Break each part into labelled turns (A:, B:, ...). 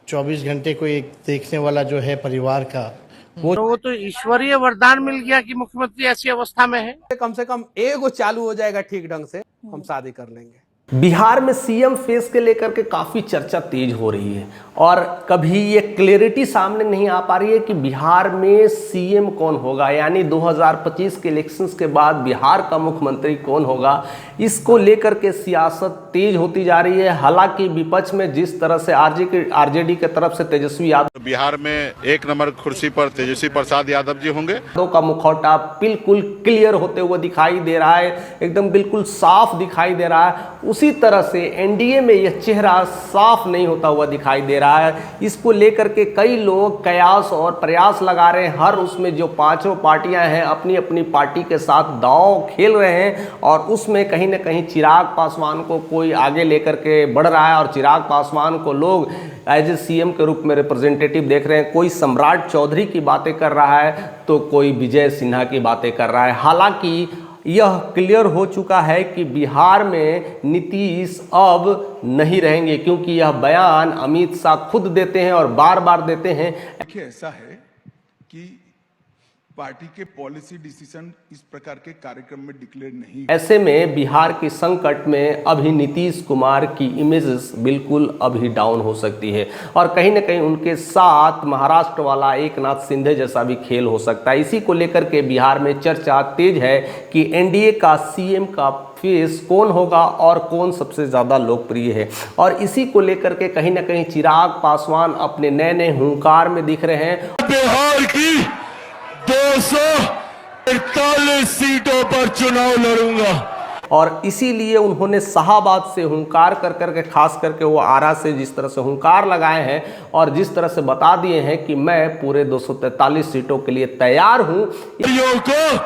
A: 24 घंटे को एक देखने वाला जो है परिवार का,
B: वो तो ईश्वरीय वरदान मिल गया कि मुख्यमंत्री ऐसी अवस्था में है।
C: कम से कम एगो चालू हो जाएगा ठीक ढंग से, हम शादी कर लेंगे।
D: बिहार में सीएम फेस के लेकर के काफ़ी चर्चा तेज हो रही है और कभी ये क्लैरिटी सामने नहीं आ पा रही है कि बिहार में सीएम कौन होगा, यानी 2025 के इलेक्शंस के बाद बिहार का मुख्यमंत्री कौन होगा। इसको लेकर के सियासत तेज होती जा रही है। हालांकि विपक्ष में जिस तरह से आरजेडी के तरफ से तेजस्वी यादव,
E: बिहार में एक नंबर कुर्सी पर तेजस्वी प्रसाद यादव जी होंगे।
D: का मुखौटा बिल्कुल क्लियर होते हुए दिखाई दे रहा है, एकदम बिल्कुल साफ दिखाई दे रहा है। उसी तरह से एनडीए में यह चेहरा साफ नहीं होता हुआ दिखाई दे रहा है। इसको लेकर के कई लोग कयास और प्रयास लगा रहे हैं। हर उसमें जो पांचों पार्टियां हैं अपनी अपनी पार्टी के साथ दांव खेल रहे हैं और उसमें कहीं ना कहीं चिराग पासवान को कोई आगे लेकर के बढ़ रहा है और चिराग पासवान को लोग एज ए सीएम के रूप में रिप्रेजेंटेटिव देख रहे हैं। कोई सम्राट चौधरी की बातें कर रहा है तो कोई विजय सिन्हा की बातें कर रहा है। हालांकि यह क्लियर हो चुका है कि बिहार में नीतीश अब नहीं रहेंगे, क्योंकि यह बयान अमित शाह खुद देते हैं और बार बार देते हैं।
F: देखिए, ऐसा है कि पार्टी के पॉलिसी डिसीजन इस प्रकार के कार्यक्रम में डिक्लेयर नहीं।
D: ऐसे में बिहार के संकट में अभी नीतीश कुमार की इमेजेस बिल्कुल अभी डाउन हो सकती है और कहीं ना कहीं उनके साथ महाराष्ट्र वाला एकनाथ शिंदे जैसा भी खेल हो सकता है। इसी को लेकर के बिहार में चर्चा तेज है कि एनडीए का सीएम का फेस कौन होगा और कौन सबसे ज़्यादा लोकप्रिय है। और इसी को लेकर के कहीं ना कहीं चिराग पासवान अपने नए नए हुंकार में दिख रहे हैं।
G: बिहार की 248 सीटों पर चुनाव लड़ूंगा
D: और इसीलिए उन्होंने शाहाबाद से हुंकार कर करके, खास करके वो आरा से जिस तरह से हुंकार लगाए हैं और जिस तरह से बता दिए हैं कि मैं पूरे 243 सीटों के लिए तैयार हूं,
G: को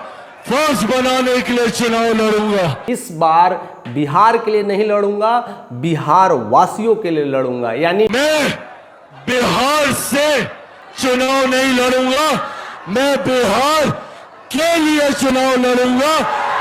G: फर्स्ट बनाने के लिए चुनाव लड़ूंगा।
D: इस बार बिहार के लिए नहीं लड़ूंगा, बिहार वासियों के लिए लड़ूंगा। यानी
G: मैं बिहार से चुनाव नहीं लड़ूंगा, मैं बिहार के लिए चुनाव लड़ूंगा,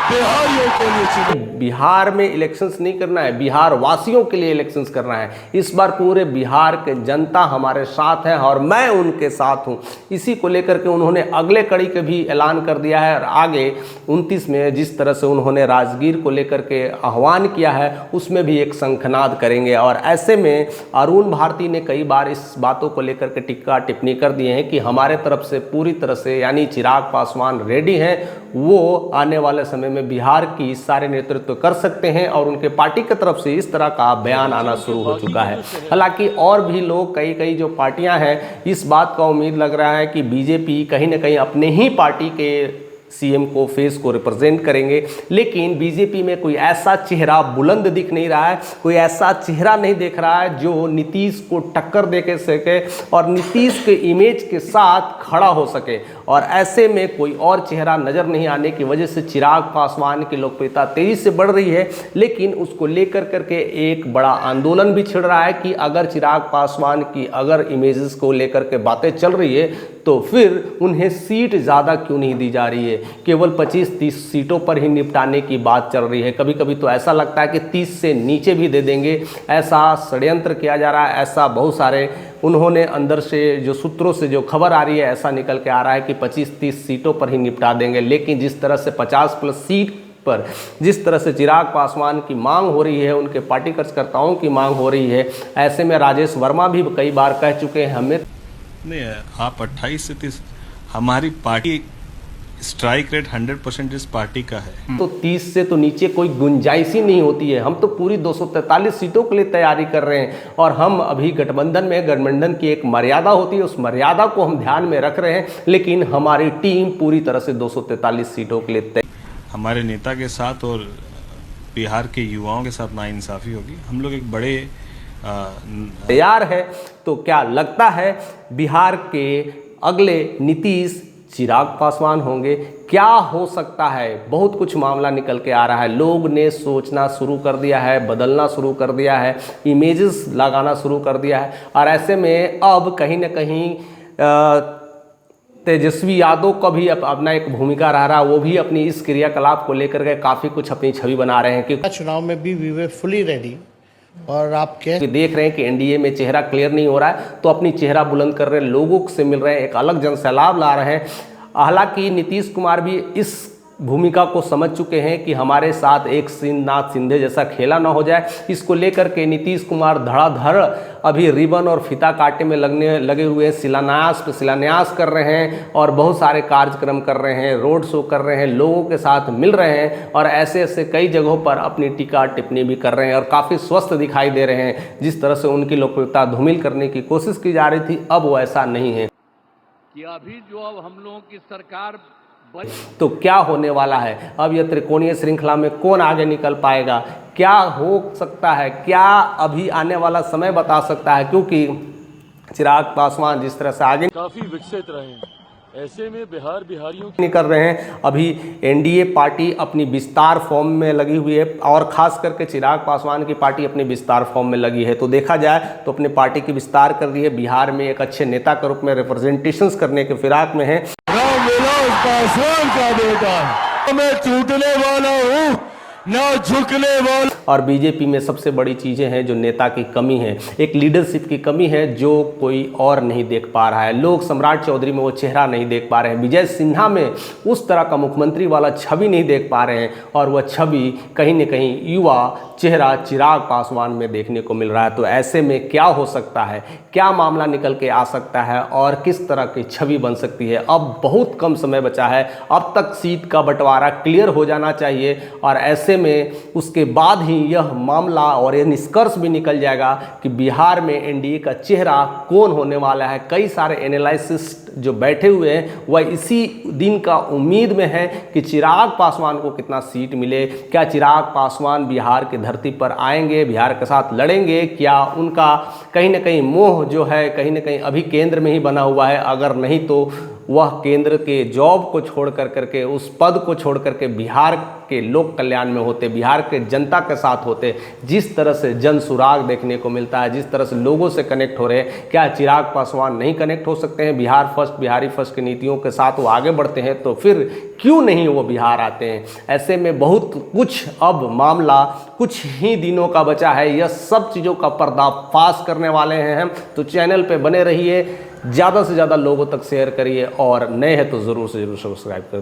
G: बिहारियों के लिए चुनाव।
D: बिहार में इलेक्शंस नहीं करना है, बिहार वासियों के लिए इलेक्शंस करना है। इस बार पूरे बिहार के जनता हमारे साथ है और मैं उनके साथ हूं। इसी को लेकर के उन्होंने अगले कड़ी के भी ऐलान कर दिया है और आगे 29 में जिस तरह से उन्होंने राजगीर को लेकर के आह्वान किया है उसमें भी एक शंखनाद करेंगे। और ऐसे में अरुण भारती ने कई बार इस बातों को लेकर के टिक्का टिप्पणी कर दिए हैं कि हमारे तरफ से पूरी तरह से, यानी चिराग पासवान रेडी हैं, वो आने वाले समय में बिहार की सारे नेतृत्व कर सकते हैं और उनके पार्टी की तरफ से इस तरह का बयान आना शुरू हो चुका है। हालांकि और भी लोग, कई जो पार्टियां हैं, इस बात का उम्मीद लग रहा है कि बीजेपी कहीं ना कहीं अपने ही पार्टी के सीएम को, फेस को रिप्रेजेंट करेंगे। लेकिन बीजेपी में कोई ऐसा चेहरा बुलंद दिख नहीं रहा है, कोई ऐसा चेहरा नहीं दिख रहा है जो नीतीश को टक्कर दे के सके और नीतीश के इमेज के साथ खड़ा हो सके। और ऐसे में कोई और चेहरा नज़र नहीं आने की वजह से चिराग पासवान की लोकप्रियता तेजी से बढ़ रही है। लेकिन उसको लेकर करके एक बड़ा आंदोलन भी छिड़ रहा है कि अगर चिराग पासवान की अगर इमेजेस को लेकर के बातें चल रही है तो फिर उन्हें सीट ज़्यादा क्यों नहीं दी जा रही है। केवल 25-30 सीटों पर ही निपटाने की बात चल रही है। कभी कभी तो ऐसा लगता है कि 30 से नीचे भी दे देंगे, ऐसा षड्यंत्र किया जा रहा है। ऐसा बहुत सारे उन्होंने अंदर से जो सूत्रों से जो खबर आ रही है, ऐसा निकल के आ रहा है कि 25-30 सीटों पर ही निपटा देंगे। लेकिन जिस तरह से 50+ सीट पर जिस तरह से चिराग पासवान की मांग हो रही है, उनके पार्टी कार्यकर्ताओं की मांग हो रही है, ऐसे में राजेश वर्मा भी कई बार कह चुके हैं हमें
H: नहीं, आप 28 से 30, हमारी पार्टी स्ट्राइक रेट 100% इस पार्टी का है।
D: तो 30 से तो नीचे कोई गुंजाइश ही नहीं होती है। हम तो पूरी 243 सीटों के लिए तैयारी कर रहे हैं और हम अभी गठबंधन की एक मर्यादा होती है, उस मर्यादा को हम ध्यान में रख रहे हैं। लेकिन हमारी टीम पूरी तरह से 243 सीटों के लिए
H: हमारे नेता के साथ और बिहार के युवाओं के साथ नाइंसाफी होगी। हम लोग एक बड़े
D: तैयार है। तो क्या लगता है बिहार के अगले नीतीश चिराग पासवान होंगे? क्या हो सकता है? बहुत कुछ मामला निकल के आ रहा है। लोग ने सोचना शुरू कर दिया है, बदलना शुरू कर दिया है, इमेजेस लगाना शुरू कर दिया है। और ऐसे में अब कहीं ना कहीं तेजस्वी यादव का भी अपना एक भूमिका रह रहा है। वो भी अपनी इस क्रियाकलाप को लेकर के काफ़ी कुछ अपनी छवि बना रहे हैं कि
A: चुनाव में भी वी वर फुली रेडी और आप कह
D: देख रहे हैं कि एनडीए में चेहरा क्लियर नहीं हो रहा है, तो अपनी चेहरा बुलंद कर रहे हैं, लोगों से मिल रहे हैं, एक अलग जन सैलाब ला रहे हैं। हालांकि नीतीश कुमार भी इस भूमिका को समझ चुके हैं कि हमारे साथ एक नाथ शिंदे जैसा खेला ना हो जाए। इसको लेकर के नीतीश कुमार धड़ाधड़ अभी रिबन और फीता काटे में लगे हुए हैं, शिलान्यास कर रहे हैं और बहुत सारे कार्यक्रम कर रहे हैं, रोड शो कर रहे हैं, लोगों के साथ मिल रहे हैं और ऐसे ऐसे कई जगहों पर अपनी टीका टिप्पणी भी कर रहे हैं और काफ़ी स्वस्थ दिखाई दे रहे हैं। जिस तरह से उनकी लोकप्रियता धूमिल करने की कोशिश की जा रही थी, अब वो ऐसा नहीं है
I: कि अभी जो अब हम लोगों की सरकार
D: तो क्या होने वाला है। अब यह त्रिकोणीय श्रृंखला में कौन आगे निकल पाएगा, क्या हो सकता है, क्या अभी आने वाला समय बता सकता है। क्योंकि चिराग पासवान जिस तरह से आगे
G: काफी विकसित रहे, ऐसे में बिहारियों
D: निकल रहे हैं। अभी एनडीए पार्टी अपनी विस्तार फॉर्म में लगी हुई है और खास करके चिराग पासवान की पार्टी अपनी विस्तार फॉर्म में लगी है। तो देखा जाए तो अपनी पार्टी की विस्तार कर रही है, बिहार में एक अच्छे नेता के रूप में रिप्रेजेंटेशंस करने के फिराक में है।
G: रामविलास पासवान का बेटा है, मैं टूटने वाला हूँ ना झुकने वाला।
D: और बीजेपी में सबसे बड़ी चीज़ें हैं जो नेता की कमी है, एक लीडरशिप की कमी है जो कोई और नहीं देख पा रहा है। लोग सम्राट चौधरी में वो चेहरा नहीं देख पा रहे हैं, विजय सिन्हा में उस तरह का मुख्यमंत्री वाला छवि नहीं देख पा रहे हैं और वह छवि कहीं न कहीं युवा चेहरा चिराग पासवान में देखने को मिल रहा है। तो ऐसे में क्या हो सकता है, क्या मामला निकल के आ सकता है और किस तरह की छवि बन सकती है। अब बहुत कम समय बचा है, अब तक सीट का बंटवारा क्लियर हो जाना चाहिए और ऐसे में उसके बाद ही यह मामला और यह निष्कर्ष भी निकल जाएगा कि बिहार में एनडीए का चेहरा कौन होने वाला है। कई सारे एनालिसिस्ट जो बैठे हुए हैं वह इसी दिन का उम्मीद में है कि चिराग पासवान को कितना सीट मिले, क्या चिराग पासवान बिहार की धरती पर आएंगे, बिहार के साथ लड़ेंगे, क्या उनका कहीं ना कहीं मोह जो है कहीं ना कहीं अभी केंद्र में ही बना हुआ है। अगर नहीं तो वह केंद्र के जॉब को छोड़ करके उस पद को छोड़ करके बिहार के लोक कल्याण में होते, बिहार के जनता के साथ होते। जिस तरह से जन सुराग देखने को मिलता है, जिस तरह से लोगों से कनेक्ट हो रहे हैं, क्या चिराग पासवान नहीं कनेक्ट हो सकते हैं बिहार फर्स्ट, बिहारी फर्स्ट की नीतियों के साथ वो आगे बढ़ते हैं, तो फिर क्यों नहीं वो बिहार आते हैं। ऐसे में बहुत कुछ अब मामला कुछ ही दिनों का बचा है, यह सब चीज़ों का पर्दाफाश करने वाले हैं हम। तो चैनल पे बने रहिए, ज़्यादा से ज़्यादा लोगों तक शेयर करिए और नए हैं तो ज़रूर से ज़रूर सब्सक्राइब कर